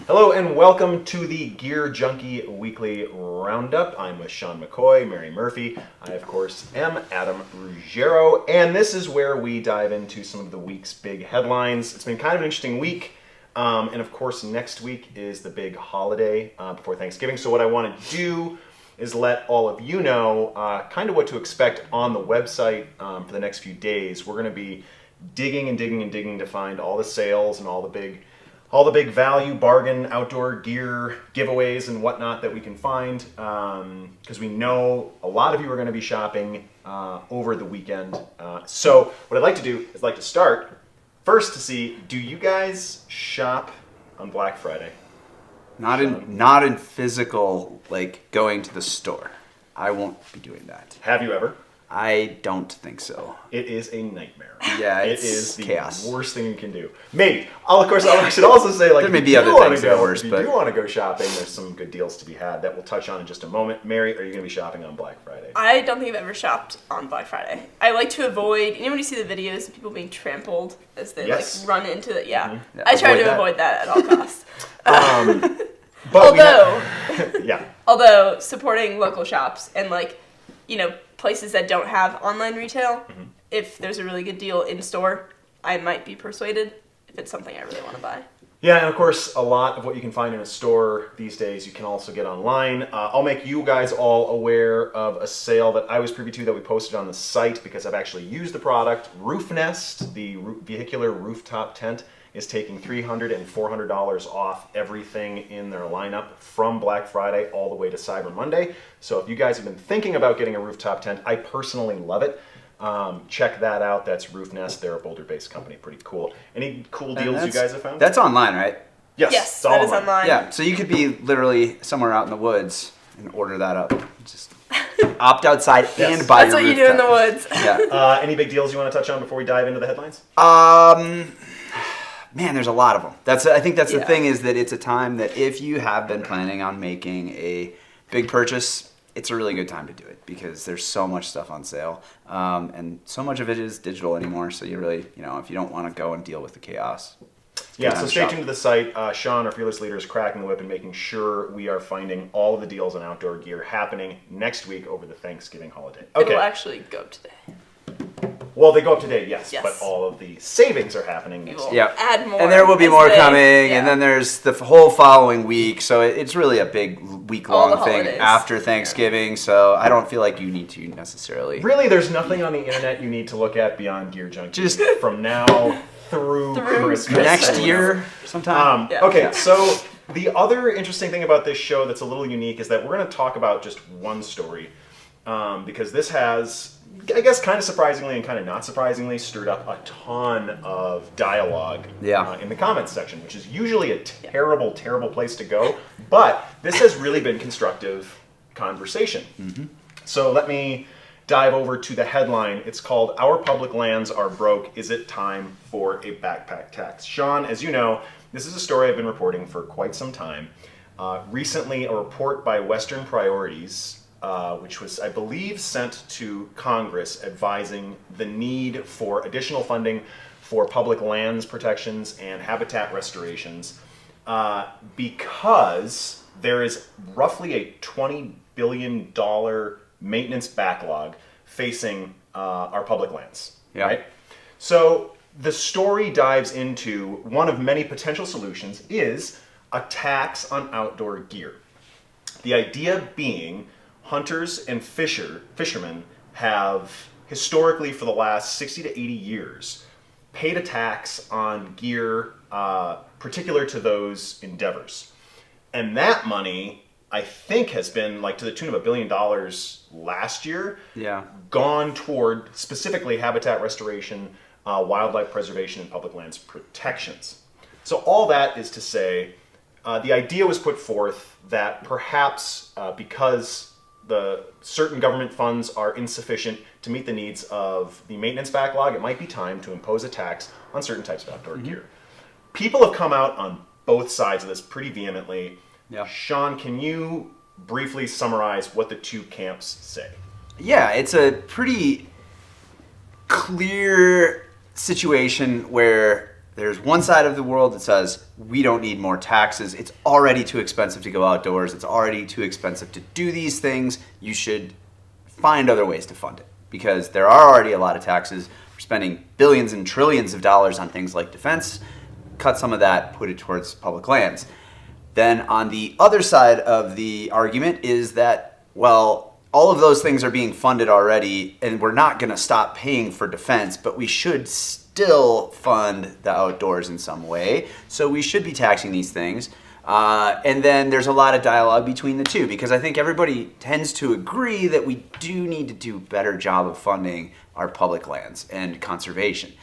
Hello and welcome to the GearJunkie Weekly Roundup. I'm with Sean McCoy, Mary Murphy. I, of course, am Adam Ruggiero, and this is where we dive into some of the week's big headlines. It's been kind of an interesting week, and of course, next week is the big holiday before Thanksgiving. So what I want to do is let all of you know kind of what to expect on the website for the next few days. We're going to be digging and digging and digging to find all the sales and all the big value, bargain, outdoor gear, giveaways, and whatnot that we can find, because we know a lot of you are going to be shopping over the weekend. So what I'd like to do is like to start first to see, do you guys shop on Black Friday? Not in physical, like going to the store. I won't be doing that. Have you ever? I don't think so. It is a nightmare. Yeah, it is the chaos. Worst thing you can do. Maybe. I should also say, like, there may be other things that are worse, but if you do want to go shopping, there's some good deals to be had that we'll touch on in just a moment. Mary, are you going to be shopping on Black Friday? I don't think I've ever shopped on Black Friday. I like to avoid, when you see the videos of people being trampled as they like run into the, Mm-hmm. yeah, I try to avoid that at all costs. Yeah. Although supporting local shops and places that don't have online retail, if there's a really good deal in store, I might be persuaded if it's something I really want to buy. Yeah, and of course, a lot of what you can find in a store these days, you can also get online. I'll make you guys all aware of a sale that I was privy to that we posted on the site because I've actually used the product. Roof Nest, the vehicular rooftop tent, is taking $300 and $400 off everything in their lineup from Black Friday all the way to Cyber Monday. So if you guys have been thinking about getting a rooftop tent, I personally love it. Check that out. That's Roof Nest. They're a Boulder-based company. Pretty cool. Any cool deals you guys have found? That's online, right? Yes, that is online. Yeah, so you could be literally somewhere out in the woods and order that up. Just opt outside and buy your rooftop. That's what you do in the woods. Yeah. Any big deals you want to touch on before we dive into the headlines? Man, there's a lot of them. I think that's the thing, is that it's a time that if you have been planning on making a big purchase, it's a really good time to do it because there's so much stuff on sale. And so much of it is digital anymore, so you really, if you don't want to go and deal with the chaos. Yeah, so stay tuned to the site. Sean, our fearless leader, is cracking the whip and making sure we are finding all of the deals on outdoor gear happening next week over the Thanksgiving holiday. Okay. It will actually go today. Well, they go up today, yes, but all of the savings are happening next week. Yeah, add more, and there will be more coming, and then there's the whole following week. So it's really a big week-long thing after Thanksgiving. So I don't feel like you need to necessarily. Really, there's nothing on the internet you need to look at beyond GearJunkie. Just from now through Christmas. Next year, sometime. Okay, so the other interesting thing about this show that's a little unique is that we're going to talk about just one story, because this has, I guess, kind of surprisingly and kind of not surprisingly, stirred up a ton of dialogue in the comments section, which is usually a terrible, terrible place to go. But this has really been constructive conversation. So let me dive over to the headline. It's called, "Our Public Lands Are Broke. Is It Time for a Backpack Tax?" Sean, as you know, this is a story I've been reporting for quite some time. Recently, a report by Western Priorities, which was, I believe, sent to Congress advising the need for additional funding for public lands protections and habitat restorations, because there is roughly a $20 billion maintenance backlog facing our public lands. Right? So the story dives into one of many potential solutions is a tax on outdoor gear. The idea being, hunters and fishermen have historically, for the last 60 to 80 years, paid a tax on gear particular to those endeavors. And that money, I think, has been to the tune of $1 billion last year, gone toward specifically habitat restoration, wildlife preservation, and public lands protections. So all that is to say, the idea was put forth that perhaps because the certain government funds are insufficient to meet the needs of the maintenance backlog, it might be time to impose a tax on certain types of outdoor gear. People have come out on both sides of this pretty vehemently. Sean, can you briefly summarize what the two camps say? Yeah, it's a pretty clear situation where There's one side of the world that says we don't need more taxes. It's already too expensive to go outdoors. It's already too expensive to do these things. You should find other ways to fund it because there are already a lot of taxes. We're spending billions and trillions of dollars on things like defense. Cut some of that, put it towards public lands. Then on the other side of the argument is that, well, all of those things are being funded already and we're not going to stop paying for defense, but we should still fund the outdoors in some way. So we should be taxing these things. And then there's a lot of dialogue between the two because I think everybody tends to agree that we do need to do a better job of funding our public lands and conservation.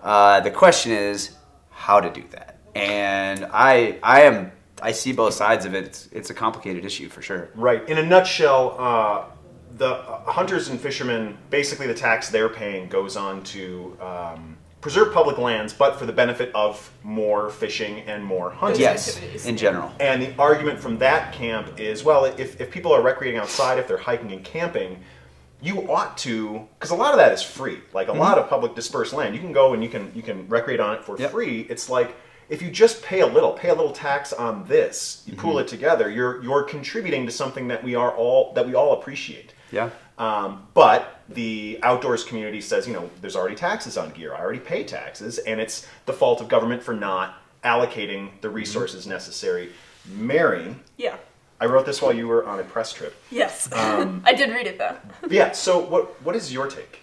The question is how to do that. And I see both sides of it. It's a complicated issue for sure. Right. In a nutshell, the hunters and fishermen, basically the tax they're paying goes on to preserve public lands, but for the benefit of more fishing and more hunting. Yes, in general. And the argument from that camp is, well, if people are recreating outside, if they're hiking and camping, you ought to, because a lot of that is free. Like a lot of public dispersed land, you can go and you can recreate on it for free. It's like if you just pay a little tax on this, you pool it together, you're contributing to something that we all appreciate. Yeah. But the outdoors community says, there's already taxes on gear. I already pay taxes, and it's the fault of government for not allocating the resources necessary. Mary, Yeah. I wrote this while you were on a press trip. Yes. I did read it though. Yeah. So what is your take?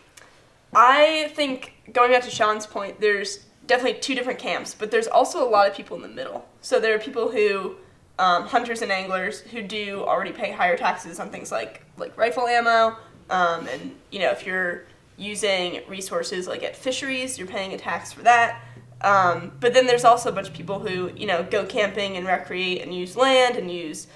I think going back to Sean's point, there's definitely two different camps, but there's also a lot of people in the middle. So there are people who, hunters and anglers, who do already pay higher taxes on things like rifle ammo, and if you're using resources like at fisheries, you're paying a tax for that. But then there's also a bunch of people who go camping and recreate and use land and use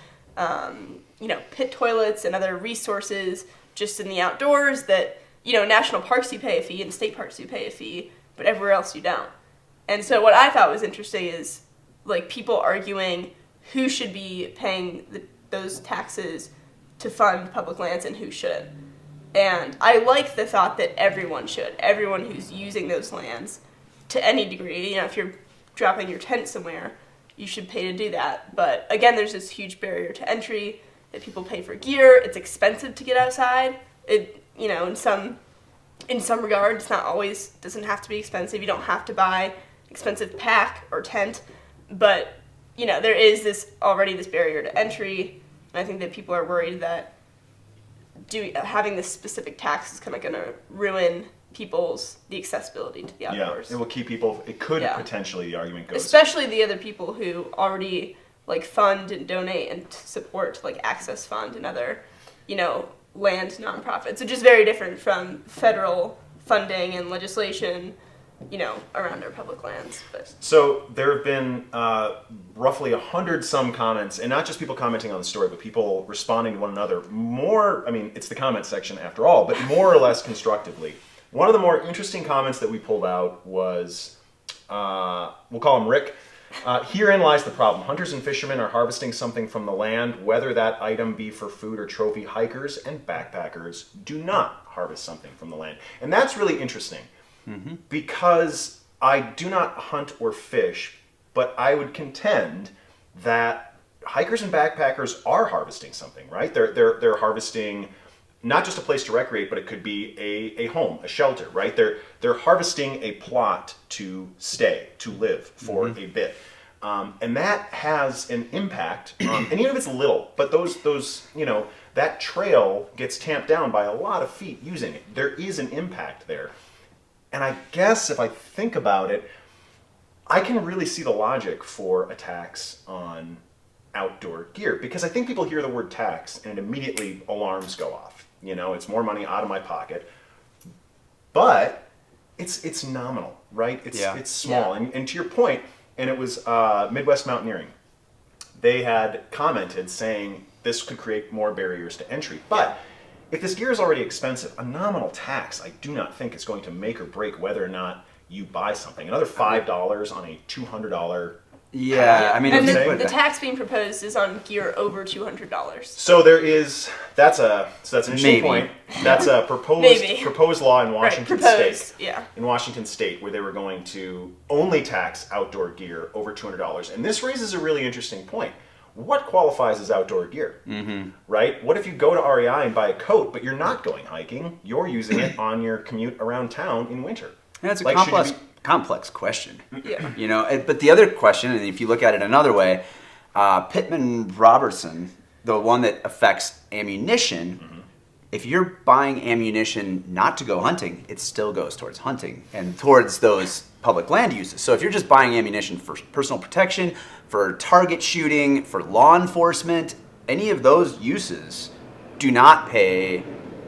pit toilets and other resources just in the outdoors that national parks you pay a fee and state parks you pay a fee, but everywhere else you don't. And so what I thought was interesting is people arguing who should be paying those taxes to fund public lands and who shouldn't. And I like the thought that everyone should. Everyone who's using those lands to any degree. If you're dropping your tent somewhere, you should pay to do that. But again, there's this huge barrier to entry that people pay for gear. It's expensive to get outside. In some regards, it's not always, doesn't have to be expensive. You don't have to buy expensive pack or tent. But, there is this barrier to entry. And I think that people are worried that having this specific tax is kind of going to ruin the accessibility to the outdoors. Yeah, it will keep people, it could potentially, the argument goes. Especially the other people who already fund and donate and support Access Fund and other, land nonprofits, which is very different from federal funding and legislation, around our public lands. But So there have been roughly 100 some comments, and not just people commenting on the story, but people responding to one another it's the comment section after all, but more or less constructively. One of the more interesting comments that we pulled out was, we'll call him Rick. Herein lies the problem. Hunters and fishermen are harvesting something from the land, whether that item be for food or trophy. Hikers and backpackers do not harvest something from the land. And that's really interesting because I do not hunt or fish, but I would contend that hikers and backpackers are harvesting something, right? They're harvesting not just a place to recreate, but it could be a home, a shelter, right? They're harvesting a plot to stay, to live for a bit. And that has an impact, and even if it's little, but those that trail gets tamped down by a lot of feet using it. There is an impact there. And I guess if I think about it, I can really see the logic for a tax on outdoor gear, because I think people hear the word tax and immediately alarms go off. It's more money out of my pocket, but it's nominal, right? It's small. Yeah. And to your point, and it was Midwest Mountaineering, they had commented saying this could create more barriers to entry. But if this gear is already expensive, a nominal tax I do not think is going to make or break whether or not you buy something. Another $5 on a $200 Yeah, I mean, and if you the tax being proposed is on gear over $200. So that's an interesting point. That's a proposed law in Washington State. Yeah. In Washington State, where they were going to only tax outdoor gear over $200. And this raises a really interesting point. What qualifies as outdoor gear? Mm-hmm. Right? What if you go to REI and buy a coat, but you're not going hiking? You're using it on your commute around town in winter. And it's a complex question. Yeah. You know, but the other question, and if you look at it another way, Pittman-Robertson, the one that affects ammunition, if you're buying ammunition not to go hunting, it still goes towards hunting and towards those public land uses. So if you're just buying ammunition for personal protection, for target shooting, for law enforcement, any of those uses do not pay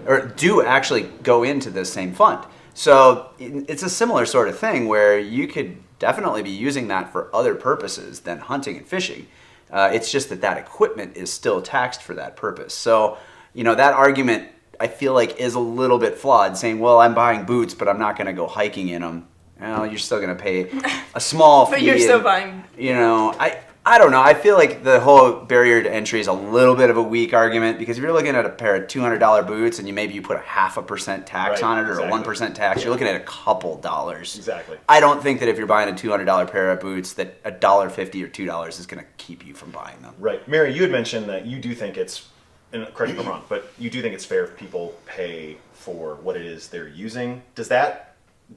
or do actually go into the same fund. So it's a similar sort of thing where you could definitely be using that for other purposes than hunting and fishing. It's just that equipment is still taxed for that purpose. So, you know, that argument I feel like is a little bit flawed, saying, well, I'm buying boots, but I'm not going to go hiking in them. Well, you're still going to pay a small fee. But you're still buying. You know, I don't know. I feel like the whole barrier to entry is a little bit of a weak argument, because if you're looking at a pair of $200 boots and you put a 0.5% tax on it, or a 1% tax, you're looking at a couple dollars. Exactly. I don't think that if you're buying a $200 pair of boots that $1.50 or $2 is going to keep you from buying them. Right. Mary, you had mentioned that you do think it's, and correct me if I'm wrong, but you do think it's fair if people pay for what it is they're using.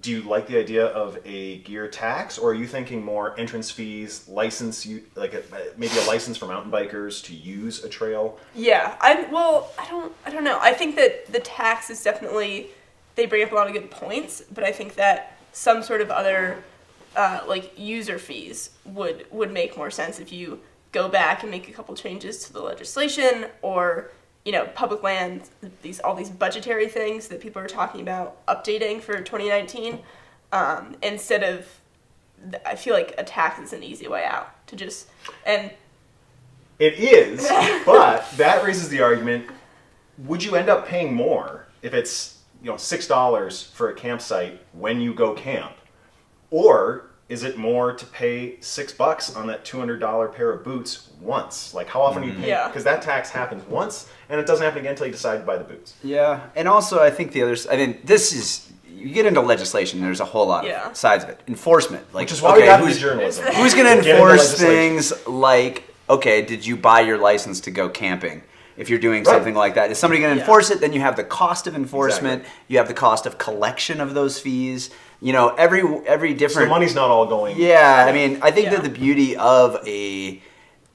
Do you like the idea of a gear tax, or are you thinking more entrance fees, license, maybe a license for mountain bikers to use a trail? Yeah, I don't know. I think that the tax is definitely, they bring up a lot of good points, but I think that some sort of other user fees would make more sense if you go back and make a couple changes to the legislation, or public land, all these budgetary things that people are talking about updating for 2019, instead of, I feel like a tax is an easy way out to just, and it is, but that raises the argument: would you end up paying more if it's $6 for a campsite when you go camp, or is it more to pay $6 on that $200 pair of boots once? Like, how often do you pay? Yeah. Because that tax happens once, and it doesn't happen again until you decide to buy the boots. Yeah, and also I think this is, you get into legislation, there's a whole lot of sides of it. Enforcement. Which is why we got into journalism. Who's going to enforce things like, okay, did you buy your license to go camping? If you're doing something like that, is somebody going to enforce it? Then you have the cost of enforcement. Exactly. You have the cost of collection of those fees. Every different. So the money's not all going. Yeah, I mean, I think that the beauty of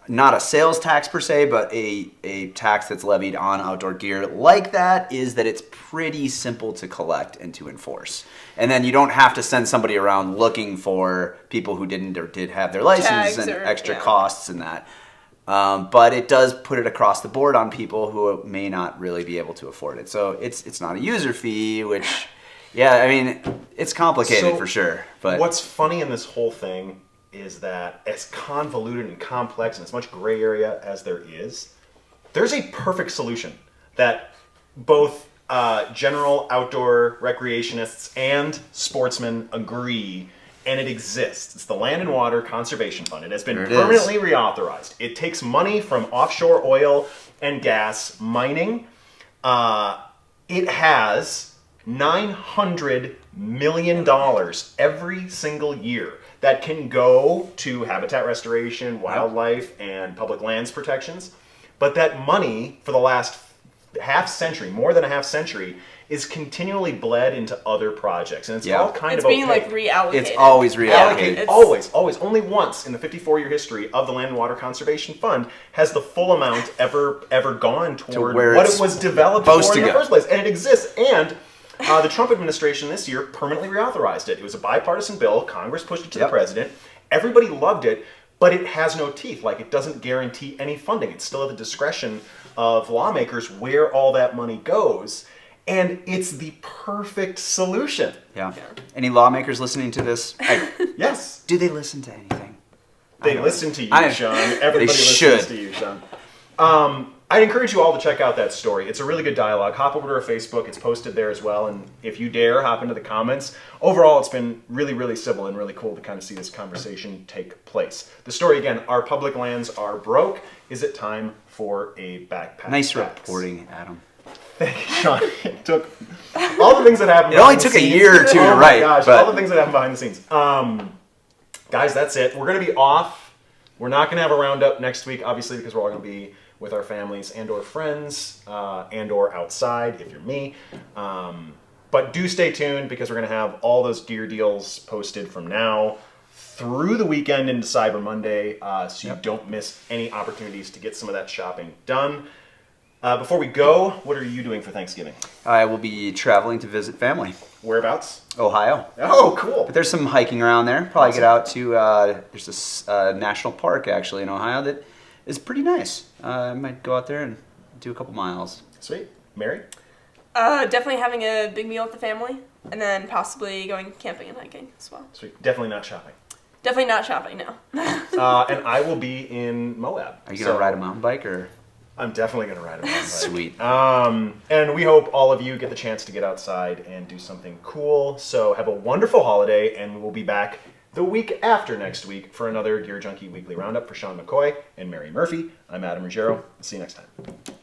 not a sales tax per se, but a tax that's levied on outdoor gear like that is that it's pretty simple to collect and to enforce. And then you don't have to send somebody around looking for people who didn't or did have their license and extra costs and that. But it does put it across the board on people who may not really be able to afford it. So it's not a user fee, which, I mean, it's complicated for sure. But what's funny in this whole thing is that as convoluted and complex and as much gray area as there is, there's a perfect solution that both general outdoor recreationists and sportsmen agree. And it exists. It's the Land and Water Conservation Fund. It has been permanently reauthorized. It takes money from offshore oil and gas mining. It has $900 million every single year that can go to habitat restoration, wildlife, and public lands protections. But that money, for the last more than a half century, is continually bled into other projects, and it's all kind of being reallocated. It's always reallocated. Always. Only once in the 54-year history of the Land and Water Conservation Fund has the full amount ever gone toward what it was developed for in the first place, and it exists. And the Trump administration this year permanently reauthorized it. It was a bipartisan bill. Congress pushed it to the president. Everybody loved it, but it has no teeth. Like, it doesn't guarantee any funding. It's still at the discretion of lawmakers where all that money goes. And it's the perfect solution. Yeah. Any lawmakers listening to this? Yes. Do they listen to anything? They listen to you, Sean. Everybody listens to you, Sean. I'd encourage you all to check out that story. It's a really good dialogue. Hop over to our Facebook. It's posted there as well. And if you dare, hop into the comments. Overall, it's been really, really civil and really cool to kind of see this conversation take place. The story, again, our public lands are broke. Is it time for a backpack Nice tax? reporting, Adam. Thank you, Sean. It took all the things that happened. It only took a year or two to write. Gosh, but... all the things that happened behind the scenes. Guys, that's it. We're going to be off. We're not going to have a roundup next week, obviously, because we're all going to be with our families and or friends and or outside if you're me. But do stay tuned because we're going to have all those gear deals posted from now through the weekend into Cyber Monday, so you don't miss any opportunities to get some of that shopping done. Before we go, what are you doing for Thanksgiving? I will be traveling to visit family. Whereabouts? Ohio. Oh, cool. But there's some hiking around there. Probably get out to, there's this national park actually in Ohio that is pretty nice. I might go out there and do a couple miles. Sweet. Mary? Definitely having a big meal with the family, and then possibly going camping and hiking as well. Sweet. Definitely not shopping. Definitely not shopping, no. And I will be in Moab. Are you going to ride a mountain bike or? I'm definitely going to ride a mountain bike. Sweet. And we hope all of you get the chance to get outside and do something cool. So have a wonderful holiday, and we'll be back the week after next week for another Gear Junkie Weekly Roundup. For Sean McCoy and Mary Murphy, I'm Adam Ruggiero. See you next time.